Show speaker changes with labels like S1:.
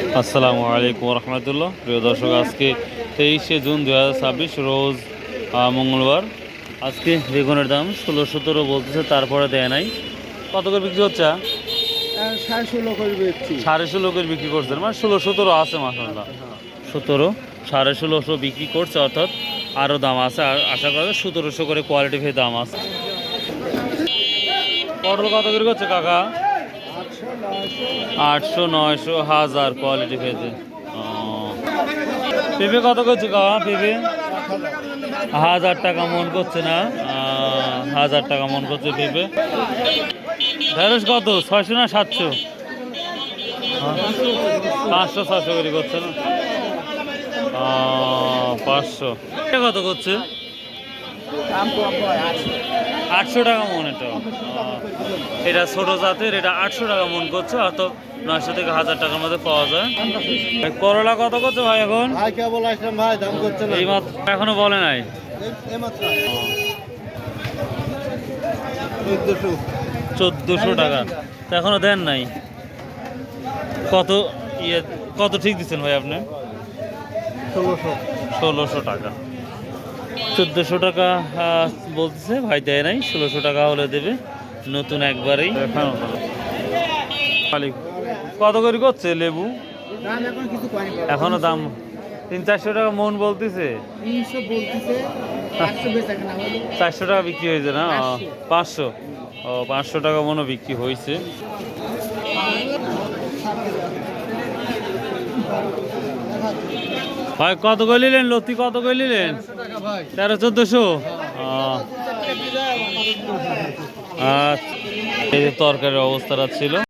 S1: আসসালামু আলাইকুম রহমতুল্লাহ। প্রিয় দর্শক, আজকে 23শে জুন 2026 রোজ মঙ্গলবার। আজকে বেগুনের দাম 16-17 বলতেছে, তারপরে দেয় নাই। কত করে বিক্রি হচ্ছে?
S2: 16.5 করে বেচছি।
S1: 16.5 করে বিক্রি করছেন, মানে 16-17 আছে মাসাল্লাহ। 17, 16.5 বিক্রি করছে, অর্থাৎ আরও দাম আছে। আর আশা করা যায় 1700 করে কোয়ালিটি ভেদ দাম আছে। পটল কত করে করছে কাকা? 800, 900, 1000 কোয়ালিটি ভেদে। পেঁপে কত করছে কাকা? পেঁপে 1000 টাকা মন করছে না? 1000 টাকা মন করছে পেঁপে। ঢেঁড়স কত? 600 না 700? 500-600 করে করছে না? 500 কত করছে? 800 টাকা মন। এটা ছোট জাতের, এটা 800 টাকা মন করছে, অর্থাৎ 900 থেকে 1000 টাকার মধ্যে পাওয়া যায়। করলা কত করছে ভাই এখন?
S2: ভাই দাম করছে না,
S1: এই মাত্র, এখনো বলে নাই। 1400 টাকা তো এখনো দেন নাই। কত কত ঠিক দিচ্ছেন ভাই আপনি? 1600 টাকা। 1400 টাকা বলতেছে ভাই, দেয় নাই। 1600 টাকা হলে দেবে, নতুন একবারেই। কত করে করছে লেবু? এখনো দাম 300-400 টাকা মন বলতেছে। 400 টাকা বিক্রি হয়েছে না? 500। 500 টাকা মনও বিক্রি হয়েছে। ভাই কত করে নিলেন লতি? কত করে নিলেন? 1300-1400। আচ্ছা, এই তরকারির অবস্থাটা ছিল।